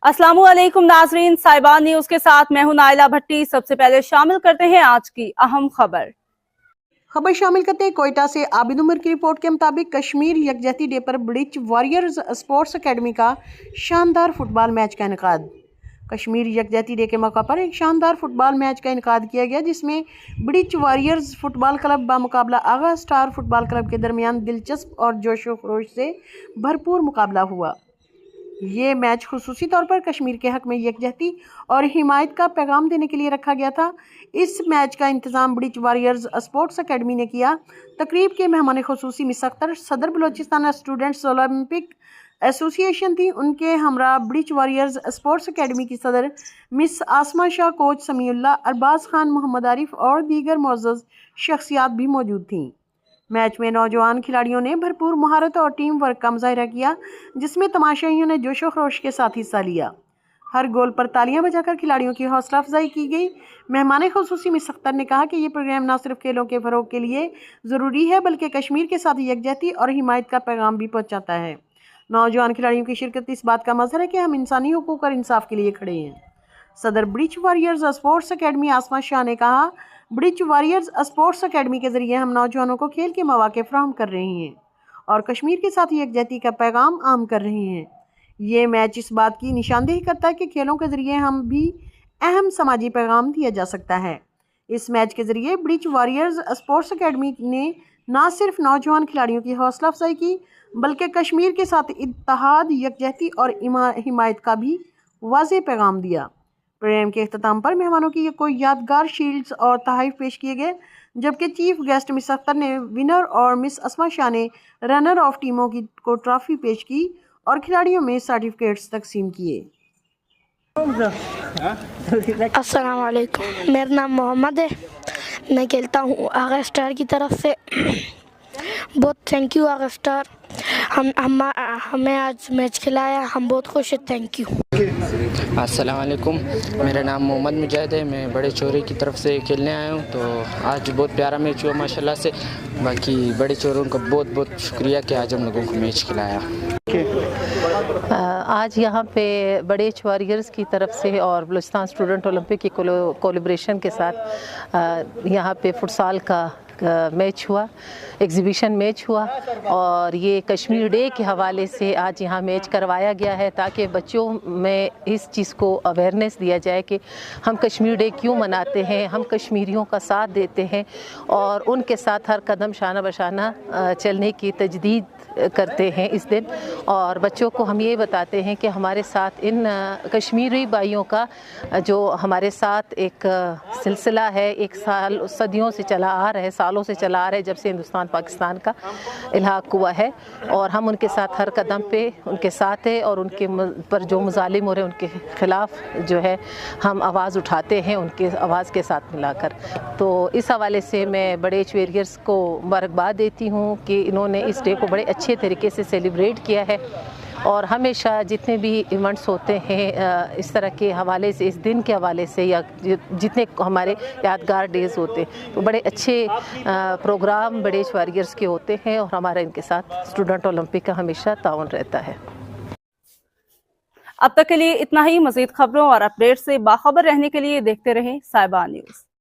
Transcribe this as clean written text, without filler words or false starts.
अस्सलाम वालेकुम नाजरीन, साहिबान न्यूज के साथ मैं हूं नाइला भट्टी। सबसे पहले शामिल करते हैं आज की अहम खबर शामिल करते हैं। कोयटा से आबिद उमर की रिपोर्ट के मुताबिक कश्मीर यकजहती डे पर ब्रिच वॉरियर्स स्पोर्ट्स एकेडमी का शानदार फुटबॉल मैच का इनकाद। कश्मीर यकजहती डे के मौका पर एक शानदार फुटबॉल मैच का इनकाद किया गया, जिसमें ब्रिच वॉरियर्स फुटबॉल क्लब बामुकाबला आगा स्टार फुटबॉल क्लब के दरमियान दिलचस्प और जोशो खरोश से भरपूर मुकाबला हुआ। ये मैच खुसूसी तौर पर कश्मीर के हक में यकजहती और हिमायत का पैगाम देने के लिए रखा गया था। इस मैच का इंतज़ाम ब्रिच वॉरियर्स स्पोर्ट्स एकेडमी ने किया। तकरीब के मेहमान खुसूसी मिस अख्तर सदर बलोचिस्तान स्टूडेंट्स ओलंपिक एसोसिएशन थी। उनके हमरा ब्रिच वॉरियर्स स्पोर्ट्स एकेडमी की सदर मिस आसमा शाह, कोच समीउल्लाह, अरबाज खान, मोहम्मद आरिफ और दीगर मोअज़्ज़ज़ शख्सियात भी मौजूद थीं। मैच में नौजवान खिलाड़ियों ने भरपूर महारत और टीम वर्क का मुजाहिरा किया, जिसमें तमाशाइयों ने जोशो खरोश के साथ हिस्सा लिया। हर गोल पर तालियां बजाकर खिलाड़ियों की हौसला अफजाई की गई। मेहमान खुसूसी मिस अख्तर ने कहा कि ये प्रोग्राम न सिर्फ खेलों के फ़रोग के लिए ज़रूरी है, बल्कि कश्मीर के साथ यकजहती और हिमायत का पैगाम भी पहुँचाता है। नौजवान खिलाड़ियों की शिरकत इस बात का मज़हर है कि हम इंसानी हुकूक और इंसाफ के लिए खड़े हैं। सदर ब्रिच वॉरियर्स स्पोर्ट्स एकेडमी आसमा शाह ने कहा, ब्रिच वॉरियर्स स्पोर्ट्स एकेडमी के ज़रिए हम नौजवानों को खेल के मौके फराहम कर रहे हैं और कश्मीर के साथ यकजहती का पैगाम आम कर रहे हैं। ये मैच इस बात की निशानदेही करता है कि खेलों के ज़रिए हम भी अहम समाजी पैगाम दिया जा सकता है। इस मैच के ज़रिए ब्रिच वॉरियर्स स्पोर्ट्स एकेडमी ने न सिर्फ नौजवान खिलाड़ियों की हौसला अफजाई की, बल्कि कश्मीर के साथ इत्तेहाद, यकजहती और हिमायत का भी वाज़ेह पैगाम दिया। प्रोग्राम के अख्ताम पर मेहमानों की कोई यादगार शील्ड्स और तोहफ़े पेश किए गए, जबकि चीफ गेस्ट मिस अख्तर ने विनर और मिस अस्मा शाह ने रनर ऑफ टीमों को ट्रॉफी पेश की और खिलाड़ियों में सर्टिफिकेट्स तकसीम किए। अस्सलाम वालेकुम, मेरा नाम मोहम्मद है। मैं खेलता हूँ आगा स्टार की तरफ से। बहुत थैंक यू आगा स्टार, हमें आज मैच खिलाया, हम बहुत खुश हैं। Thank you. अस्सलाम वालेकुम, मेरा नाम मोहम्मद मुजाहिद है। मैं बड़े चोरे की तरफ से खेलने आया हूँ। तो आज बहुत प्यारा मैच हुआ माशाल्लाह से। बाकी बड़े चोरों का बहुत बहुत शुक्रिया कि आज हम लोगों को मैच खिलाया। आज यहाँ पे बड़े वॉरियर्स की तरफ से और बलूचिस्तान स्टूडेंट ओलंपिक की कोलैबोरेशन के साथ यहाँ पे फुटसाल का मैच हुआ, एग्जीबिशन मैच हुआ और ये कश्मीर डे के हवाले से आज यहाँ मैच करवाया गया है, ताकि बच्चों में इस चीज़ को अवेयरनेस दिया जाए कि हम कश्मीर डे क्यों मनाते हैं, हम कश्मीरियों का साथ देते हैं और उनके साथ हर कदम शाना बशाना चलने की तजदीद करते हैं इस दिन। और बच्चों को हम ये बताते हैं कि हमारे साथ इन कश्मीरी भाइयों का जो हमारे साथ एक सिलसिला है, एक साल सदियों से चला आ रहा है, सालों से चला आ रहा है, जब से हिंदुस्तान पाकिस्तान का इल्हाक हुआ है। और हम उनके साथ हर कदम पे उनके साथ है और उनके पर जो मुजालिम हो रहे हैं उनके ख़िलाफ़ जो है हम आवाज़ उठाते हैं उनके आवाज़ के साथ मिलाकर। तो इस हवाले से मैं बड़े वॉरियर्स को मुबारकबाद देती हूँ कि इन्होंने इस डे को बड़े अच्छे तरीके से सेलिब्रेट किया है और हमेशा जितने भी इवेंट्स होते हैं इस तरह के हवाले से, इस दिन के हवाले से या जितने हमारे यादगार डेज़ होते हैं, तो बड़े अच्छे प्रोग्राम बड़े वॉरियर्स के होते हैं और हमारा इनके साथ स्टूडेंट ओलंपिक का हमेशा ताउन रहता है। अब तक के लिए इतना ही। मज़ीद खबरों और अपडेट से बाखबर रहने के लिए देखते रहें साहिबान न्यूज़।